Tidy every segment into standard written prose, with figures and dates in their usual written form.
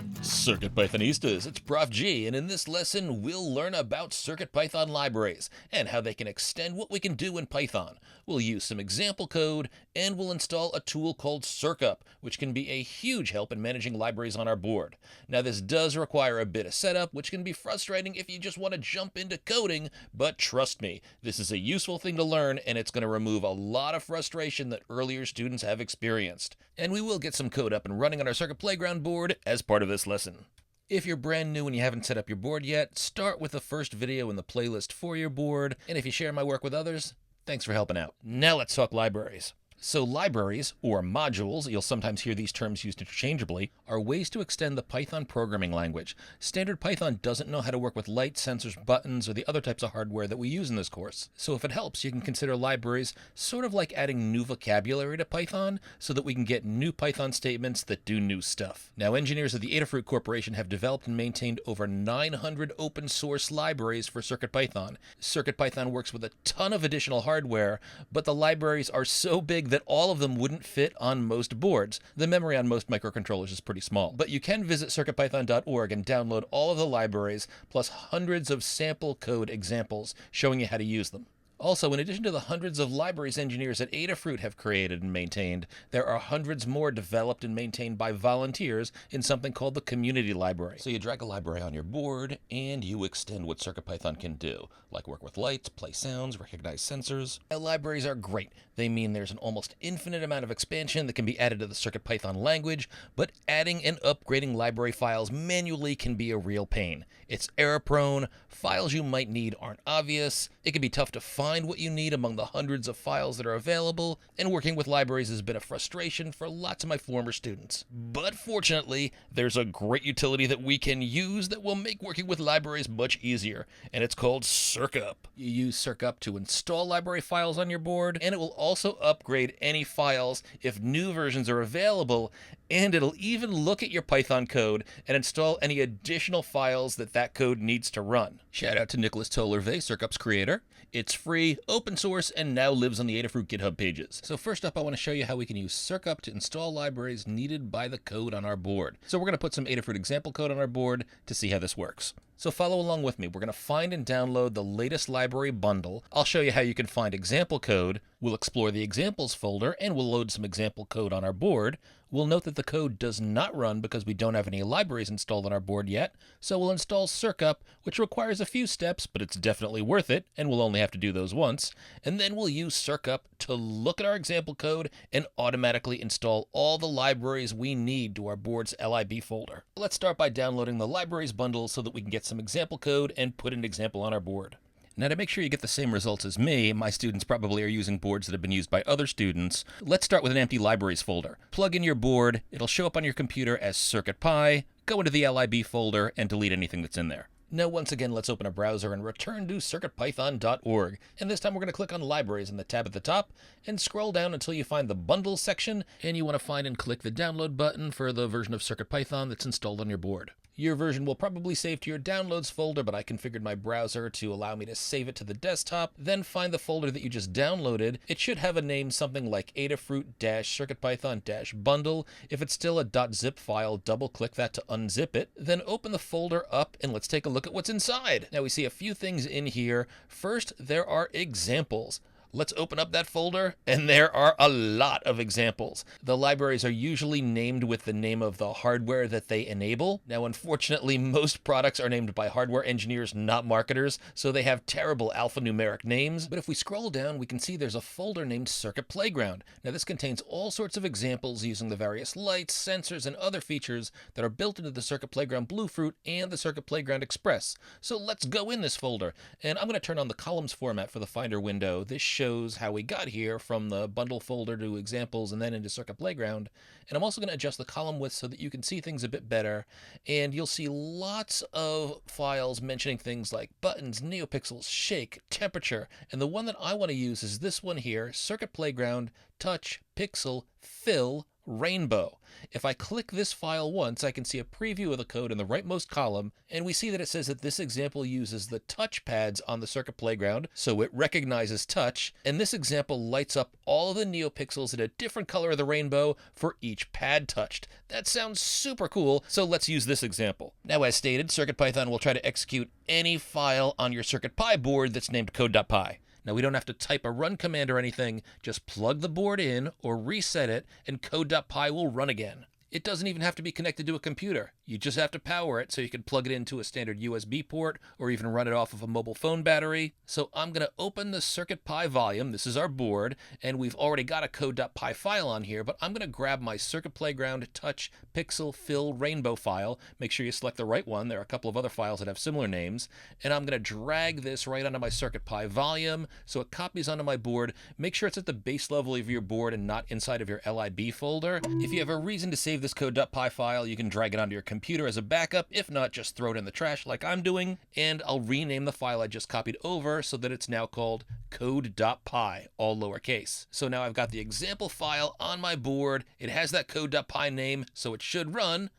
CircuitPythonistas, it's Prof G, and in this lesson we'll learn about CircuitPython libraries and how they can extend what we can do in Python. We'll use some example code, and we'll install a tool called CircUp, which can be a huge help in managing libraries on our board. Now this does require a bit of setup, which can be frustrating if you just want to jump into coding, but trust me, this is a useful thing to learn, and it's going to remove a lot of frustration that earlier students have experienced. And we will get some code up and running on our Circuit Playground board as part of this lesson. If you're brand new and you haven't set up your board yet, start with the first video in the playlist for your board, and if you share my work with others, thanks for helping out. Now let's talk libraries. So libraries, or modules, you'll sometimes hear these terms used interchangeably, are ways to extend the Python programming language. Standard Python doesn't know how to work with lights, sensors, buttons, or the other types of hardware that we use in this course. So if it helps, you can consider libraries sort of like adding new vocabulary to Python so that we can get new Python statements that do new stuff. Now, engineers at the Adafruit Corporation have developed and maintained over 900 open source libraries for CircuitPython. CircuitPython works with a ton of additional hardware, but the libraries are so big that all of them wouldn't fit on most boards. The memory on most microcontrollers is pretty small, but you can visit circuitpython.org and download all of the libraries, plus hundreds of sample code examples showing you how to use them. Also, in addition to the hundreds of libraries engineers at Adafruit have created and maintained, there are hundreds more developed and maintained by volunteers in something called the Community Library. So you drag a library on your board, and you extend what CircuitPython can do, like work with lights, play sounds, recognize sensors. And libraries are great. They mean there's an almost infinite amount of expansion that can be added to the CircuitPython language, but adding and upgrading library files manually can be a real pain. It's error-prone, files you might need aren't obvious, it can be tough to find what you need among the hundreds of files that are available, and working with libraries has been a frustration for lots of my former students. But fortunately, there's a great utility that we can use that will make working with libraries much easier, and it's called CircUp. You use CircUp to install library files on your board, and it will also upgrade any files if new versions are available, and it'll even look at your Python code and install any additional files that code needs to run. Shout out to Nicholas Tollervey, CircUp's creator. It's free, open source, and now lives on the Adafruit GitHub pages. So first up, I want to show you how we can use CircUp to install libraries needed by the code on our board. So we're going to put some Adafruit example code on our board to see how this works. So follow along with me. We're going to find and download the latest library bundle. I'll show you how you can find example code. We'll explore the examples folder, and we'll load some example code on our board. We'll note that the code does not run because we don't have any libraries installed on our board yet, so we'll install CircUp, which requires a few steps, but it's definitely worth it, and we'll only have to do those once. And then we'll use CircUp to look at our example code and automatically install all the libraries we need to our board's lib folder. Let's start by downloading the libraries bundle so that we can get some example code and put an example on our board. Now, to make sure you get the same results as me, my students probably are using boards that have been used by other students. Let's start with an empty libraries folder. Plug in your board, it'll show up on your computer as CircuitPy, go into the lib folder, and delete anything that's in there. Now, once again, let's open a browser and return to circuitpython.org. And this time we're going to click on Libraries in the tab at the top and scroll down until you find the Bundles section, and you want to find and click the download button for the version of CircuitPython that's installed on your board. Your version will probably save to your downloads folder, but I configured my browser to allow me to save it to the desktop. Then find the folder that you just downloaded. It should have a name something like Adafruit-CircuitPython-bundle. If it's still a .zip file, double-click that to unzip it. Then open the folder up, and let's take a look at what's inside. Now we see a few things in here. First, there are examples. Let's open up that folder, and there are a lot of examples. The libraries are usually named with the name of the hardware that they enable. Now, unfortunately, most products are named by hardware engineers, not marketers, so they have terrible alphanumeric names. But if we scroll down, we can see there's a folder named Circuit Playground. Now, this contains all sorts of examples using the various lights, sensors, and other features that are built into the Circuit Playground Bluefruit and the Circuit Playground Express. So let's go in this folder, and I'm going to turn on the columns format for the Finder window. This shows how we got here from the bundle folder to examples and then into Circuit Playground. And I'm also going to adjust the column width so that you can see things a bit better. And you'll see lots of files mentioning things like buttons, neopixels, shake, temperature. And the one that I want to use is this one here, Circuit Playground, touch, pixel, fill, rainbow. If I click this file once, I can see a preview of the code in the rightmost column, and we see that it says that this example uses the touch pads on the Circuit Playground, so it recognizes touch, and this example lights up all of the neopixels in a different color of the rainbow for each pad touched. That sounds super cool, so let's use this example. Now, as stated, CircuitPython will try to execute any file on your CircuitPy board that's named code.py. Now, we don't have to type a run command or anything, just plug the board in or reset it, and code.py will run again. It doesn't even have to be connected to a computer. You just have to power it, so you can plug it into a standard USB port or even run it off of a mobile phone battery. So I'm going to open the CircuitPy volume. This is our board, and we've already got a code.py file on here, but I'm going to grab my Circuit Playground Touch Pixel Fill Rainbow file. Make sure you select the right one. There are a couple of other files that have similar names, and I'm going to drag this right onto my CircuitPy volume so it copies onto my board. Make sure it's at the base level of your board and not inside of your lib folder. If you have a reason to save this code.py file, you can drag it onto your computer as a backup. If not, just throw it in the trash like I'm doing, and I'll rename the file I just copied over so that it's now called code.py, all lowercase. So now I've got the example file on my board. It has that code.py name, so it should run,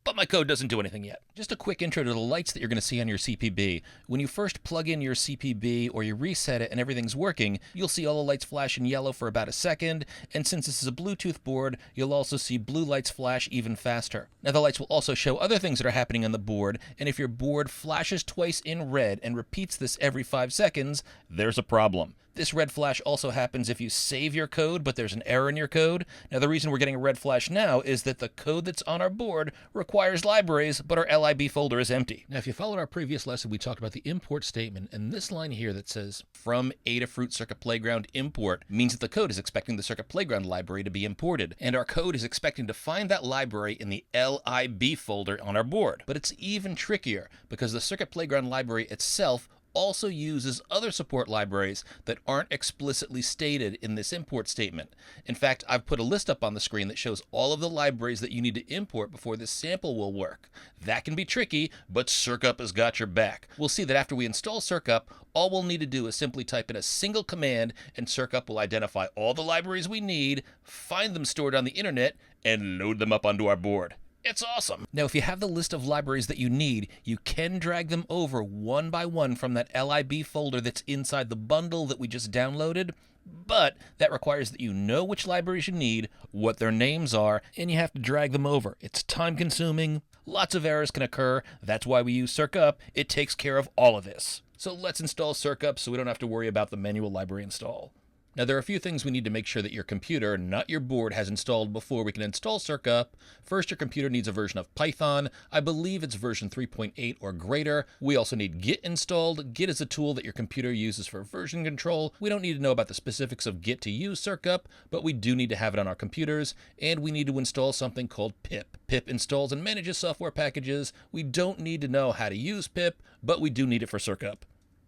but my code doesn't do anything yet. Just a quick intro to the lights that you're going to see on your CPB. When you first plug in your CPB or you reset it and everything's working, you'll see all the lights flash in yellow for about a second, and since this is a Bluetooth board, you'll also see blue lights flash even faster. Now, the lights will also show other things that are happening on the board, and if your board flashes twice in red and repeats this every 5 seconds, there's a problem. This red flash also happens if you save your code, but there's an error in your code. Now, the reason we're getting a red flash now is that the code that's on our board requires libraries, but our lib folder is empty. Now, if you followed our previous lesson, we talked about the import statement, and this line here that says, from Adafruit Circuit Playground import, means that the code is expecting the Circuit Playground library to be imported, and our code is expecting to find that library in the lib folder on our board. But it's even trickier, because the Circuit Playground library itself also uses other support libraries that aren't explicitly stated in this import statement. In fact, I've put a list up on the screen that shows all of the libraries that you need to import before this sample will work. That can be tricky, but CircUp has got your back. We'll see that after we install CircUp, all we'll need to do is simply type in a single command, and CircUp will identify all the libraries we need, find them stored on the internet, and load them up onto our board. It's awesome. Now, if you have the list of libraries that you need, you can drag them over one by one from that lib folder that's inside the bundle that we just downloaded, but that requires that you know which libraries you need, what their names are, and you have to drag them over. It's time-consuming. Lots of errors can occur. That's why we use CircUp. It takes care of all of this. So let's install CircUp so we don't have to worry about the manual library install. Now, there are a few things we need to make sure that your computer, not your board, has installed before we can install CircUp. First, your computer needs a version of Python. I believe it's version 3.8 or greater. We also need Git installed. Git is a tool that your computer uses for version control. We don't need to know about the specifics of Git to use CircUp, but we do need to have it on our computers, and we need to install something called pip. Pip installs and manages software packages. We don't need to know how to use pip, but we do need it for CircUp.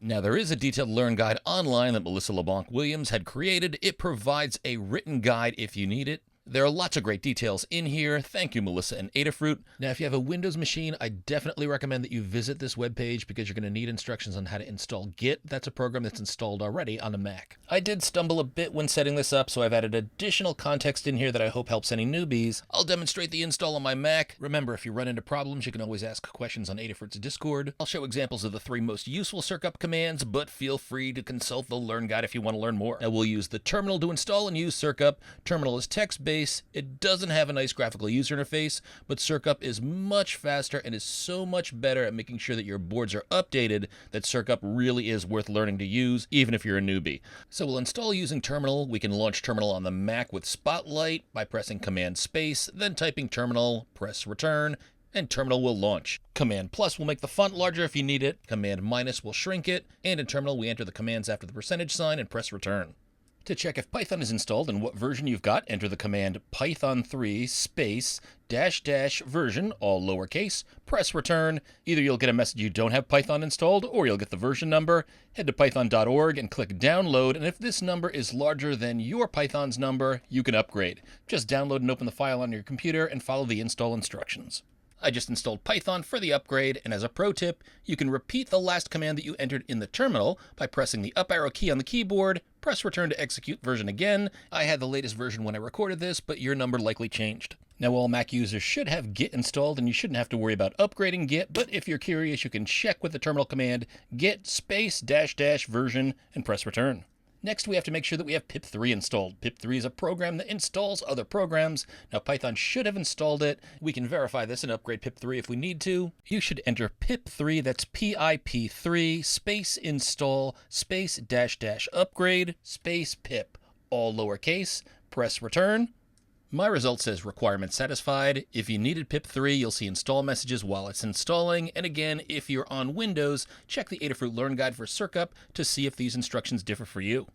Now, there is a detailed Learn Guide online that Melissa LeBlanc-Williams had created. It provides a written guide if you need it. There are lots of great details in here. Thank you, Melissa and Adafruit. Now, if you have a Windows machine, I definitely recommend that you visit this webpage because you're going to need instructions on how to install Git. That's a program that's installed already on a Mac. I did stumble a bit when setting this up, so I've added additional context in here that I hope helps any newbies. I'll demonstrate the install on my Mac. Remember, if you run into problems, you can always ask questions on Adafruit's Discord. I'll show examples of the 3 most useful CircUp commands, but feel free to consult the Learn Guide if you want to learn more. Now, we'll use the terminal to install and use CircUp. Terminal is text-based. It doesn't have a nice graphical user interface, but CircUp is much faster and is so much better at making sure that your boards are updated that CircUp really is worth learning to use, even if you're a newbie. So we'll install using Terminal. We can launch Terminal on the Mac with Spotlight by pressing Command Space, then typing Terminal, press Return, and Terminal will launch. Command plus will make the font larger if you need it. Command minus will shrink it. And in Terminal, we enter the commands after the % sign and press Return. To check if Python is installed and what version you've got, enter the command python3 space -- version, all lowercase, press return. Either you'll get a message you don't have Python installed, or you'll get the version number. Head to python.org and click download, and if this number is larger than your Python's number, you can upgrade. Just download and open the file on your computer and follow the install instructions. I just installed Python for the upgrade, and as a pro tip, you can repeat the last command that you entered in the terminal by pressing the up arrow key on the keyboard, press return to execute version again. I had the latest version when I recorded this, but your number likely changed. Now, all Mac users should have Git installed, and you shouldn't have to worry about upgrading Git, but if you're curious, you can check with the terminal command git space dash dash version and press return. Next, we have to make sure that we have pip3 installed. Pip3 is a program that installs other programs. Now, Python should have installed it. We can verify this and upgrade pip3 if we need to. You should enter pip3, that's PIP3, space install, space dash dash upgrade, space pip, all lowercase, press return. My result says requirement satisfied. If you needed pip3, you'll see install messages while it's installing. And again, if you're on Windows, check the Adafruit Learn Guide for CircUp to see if these instructions differ for you.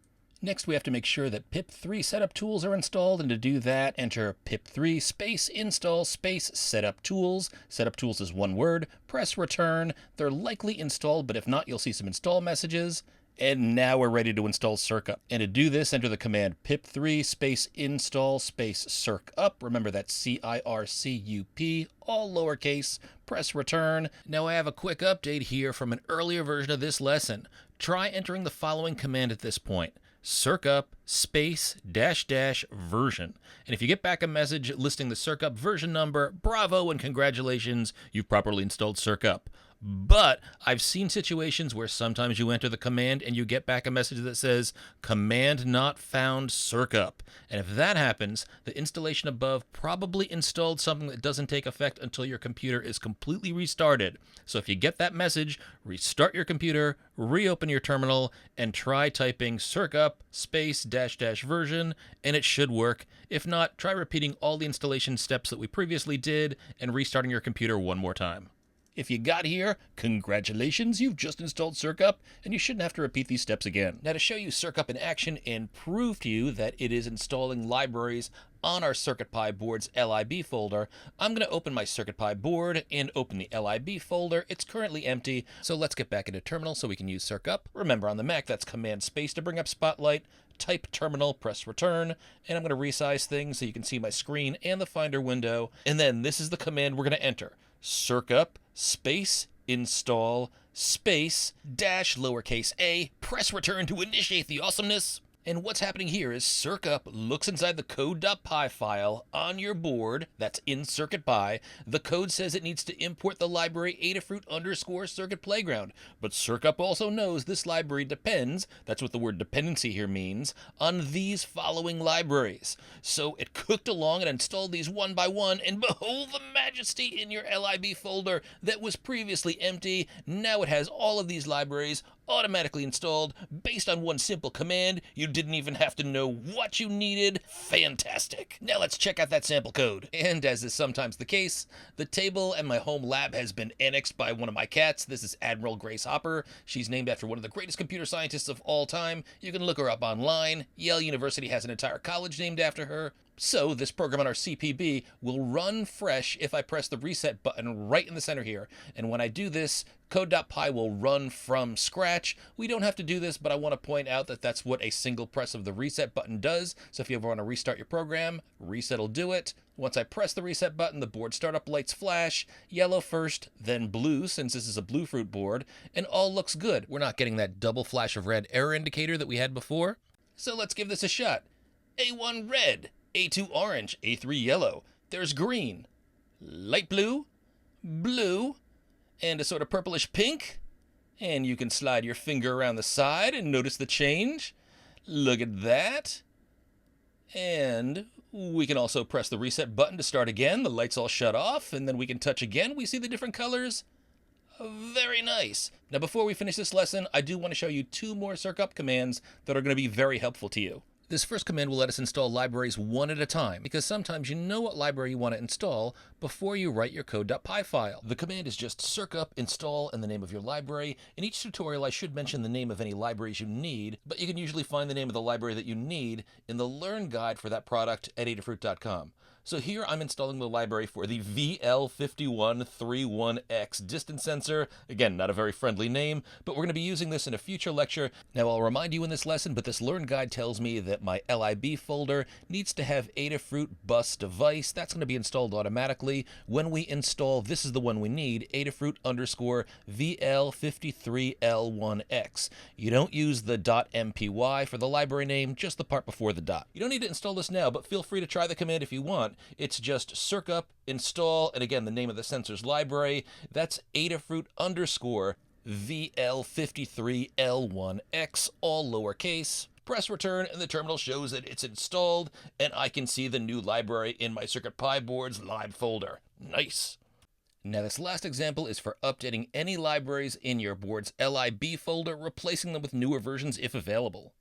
Next, we have to make sure that pip3 setup tools are installed, and to do that, enter pip3 space install space setup tools. Setup tools is one word. Press return. They're likely installed, but if not, you'll see some install messages. And now we're ready to install CircUp. And to do this, enter the command pip3 space install space CircUp. Remember that's CIRCUP, all lowercase. Press return. Now I have a quick update here from an earlier version of this lesson. Try entering the following command at this point. CircUp space dash dash version. And if you get back a message listing the CircUp version number, bravo and congratulations, you've properly installed CircUp. But I've seen situations where sometimes you enter the command and you get back a message that says, command not found CircUp. And if that happens, the installation above probably installed something that doesn't take effect until your computer is completely restarted. So if you get that message, restart your computer, reopen your terminal, and try typing CircUp space dash dash version, and it should work. If not, try repeating all the installation steps that we previously did and restarting your computer one more time. If you got here, congratulations, you've just installed CircUp, and you shouldn't have to repeat these steps again. Now, to show you CircUp in action and prove to you that it is installing libraries on our CircuitPy board's lib folder, I'm going to open my CircuitPy board and open the lib folder. It's currently empty, so let's get back into terminal so we can use CircUp. Remember, on the Mac, that's Command Space to bring up Spotlight, type terminal, press return, and I'm going to resize things so you can see my screen and the Finder window. And then this is the command we're going to enter. CircUp space install space dash lowercase a, press return to initiate the awesomeness. And what's happening here is CircUp looks inside the code.py file on your board, that's in CircuitPy. The code says it needs to import the library Adafruit _ Circuit Playground, but CircUp also knows this library depends, that's what the word dependency here means, on these following libraries. So it cooked along and installed these one by one, and behold the majesty in your lib folder that was previously empty. Now it has all of these libraries automatically installed based on one simple command. You didn't even have to know what you needed. Fantastic. Now let's check out that sample code. And as is sometimes the case, the table and my home lab has been annexed by one of my cats. This is Admiral Grace Hopper. She's named after one of the greatest computer scientists of all time. You can look her up online. Yale University has an entire college named after her. So this program on our CPB will run fresh if I press the reset button right in the center here. And when I do this, code.py will run from scratch. We don't have to do this, but I want to point out that that's what a single press of the reset button does. So if you ever want to restart your program, reset will do it. Once I press the reset button, the board startup lights flash, yellow first, then blue, since this is a Bluefruit board, and all looks good. We're not getting that double flash of red error indicator that we had before. So let's give this a shot. A1 red. A2 orange, A3 yellow, there's green, light blue, blue, and a sort of purplish pink. And you can slide your finger around the side and notice the change. Look at that. And we can also press the reset button to start again. The lights all shut off, and then we can touch again. We see the different colors. Very nice. Now, before we finish this lesson, I do want to show you two more CircUp commands that are going to be very helpful to you. This first command will let us install libraries one at a time, because sometimes you know what library you want to install before you write your code.py file. The command is just CircUp install and the name of your library. In each tutorial, I should mention the name of any libraries you need, but you can usually find the name of the library that you need in the Learn Guide for that product at Adafruit.com. So here I'm installing the library for the VL5131X distance sensor. Again, not a very friendly name, but we're going to be using this in a future lecture. Now I'll remind you in this lesson, but this Learn Guide tells me that my LIB folder needs to have Adafruit bus device. That's going to be installed automatically. When we install, this is the one we need, Adafruit_VL53L1X. You don't use the .mpy for the library name, just the part before the dot. You don't need to install this now, but feel free to try the command if you want. It's just CircUp install, and again, the name of the sensor's library. That's Adafruit_VL53L1X, all lowercase. Press return, and the terminal shows that it's installed, and I can see the new library in my CircuitPy board's lib folder. Nice. Now this last example is for updating any libraries in your board's LIB folder, replacing them with newer versions if available.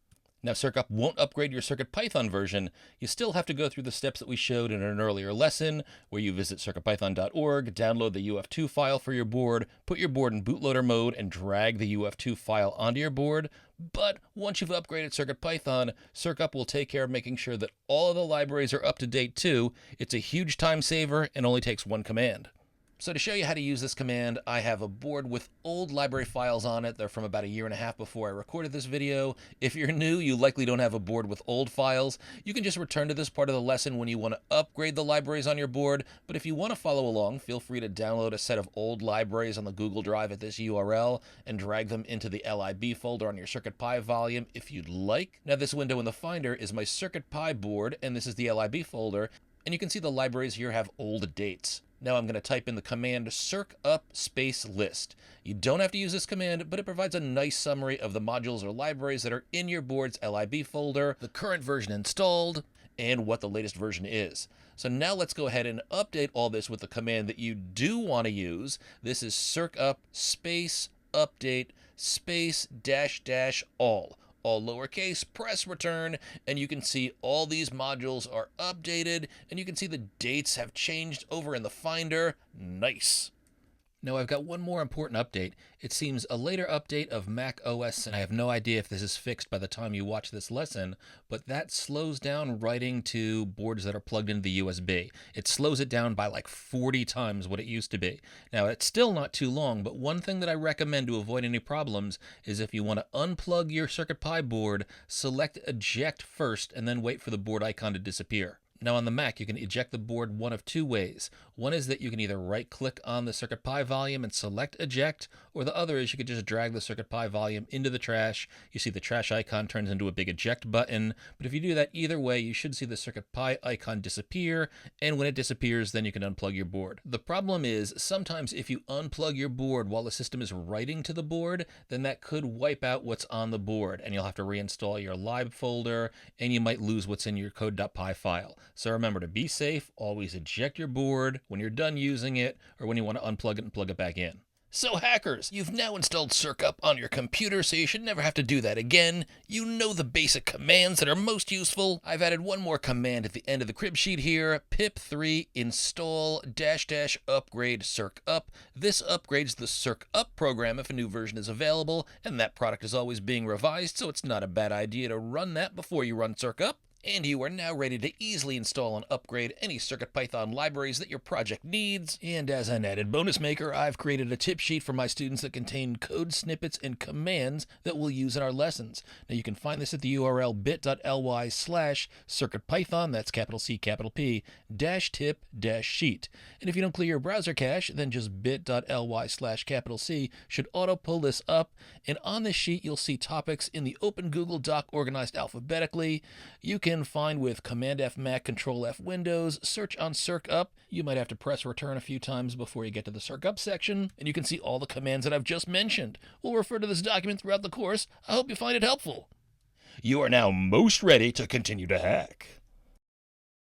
Now CircUp won't upgrade your CircuitPython version. You still have to go through the steps that we showed in an earlier lesson, where you visit circuitpython.org, download the UF2 file for your board, put your board in bootloader mode, and drag the UF2 file onto your board. But once you've upgraded CircuitPython, CircUp will take care of making sure that all of the libraries are up to date too. It's a huge time saver and only takes one command. So to show you how to use this command, I have a board with old library files on it. They're from about a year and a half before I recorded this video. If you're new, you likely don't have a board with old files. You can just return to this part of the lesson when you want to upgrade the libraries on your board. But if you want to follow along, feel free to download a set of old libraries on the Google Drive at this URL and drag them into the LIB folder on your CircuitPy volume if you'd like. Now this window in the Finder is my CircuitPy board, and this is the LIB folder. And you can see the libraries here have old dates. Now I'm going to type in the command CircUp space list. You don't have to use this command, but it provides a nice summary of the modules or libraries that are in your board's LIB folder, the current version installed, and what the latest version is. So now let's go ahead and update all this with the command that you do want to use. This is CircUp space update space -- all lowercase, press return, and you can see all these modules are updated, and you can see the dates have changed over in the Finder. Nice. Now I've got one more important update. It seems a later update of Mac OS, and I have no idea if this is fixed by the time you watch this lesson, but that slows down writing to boards that are plugged into the USB. It slows it down by like 40 times what it used to be. Now it's still not too long, but one thing that I recommend to avoid any problems is if you want to unplug your CircuitPy board, select eject first and then wait for the board icon to disappear. Now on the Mac, you can eject the board one of two ways. One is that you can either right-click on the CircuitPy volume and select eject, or the other is you could just drag the CircuitPy volume into the trash. You see the trash icon turns into a big eject button, but if you do that either way, you should see the CircuitPy icon disappear, and when it disappears, then you can unplug your board. The problem is, sometimes if you unplug your board while the system is writing to the board, then that could wipe out what's on the board, and you'll have to reinstall your lib folder, and you might lose what's in your code.py file. So remember to be safe, always eject your board when you're done using it or when you want to unplug it and plug it back in. So hackers, you've now installed CircUp on your computer, so you should never have to do that again. You know the basic commands that are most useful. I've added one more command at the end of the crib sheet here, pip3 install -- upgrade CircUp. This upgrades the CircUp program if a new version is available, and that product is always being revised, so it's not a bad idea to run that before you run CircUp. And you are now ready to easily install and upgrade any CircuitPython libraries that your project needs. And as an added bonus maker, I've created a tip sheet for my students that contain code snippets and commands that we'll use in our lessons. Now you can find this at the URL bit.ly/CircuitPython, that's capital C, capital P, -tip -sheet. And if you don't clear your browser cache, then just bit.ly/capital C should auto pull this up. And on this sheet, you'll see topics in the open Google Doc organized alphabetically. You can find with Command F Mac, Control F Windows, search on CircUp. You might have to press return a few times before you get to the CircUp section, and you can see all the commands that I've just mentioned. We'll refer to this document throughout the course. I hope you find it helpful. You are now most ready to continue to hack.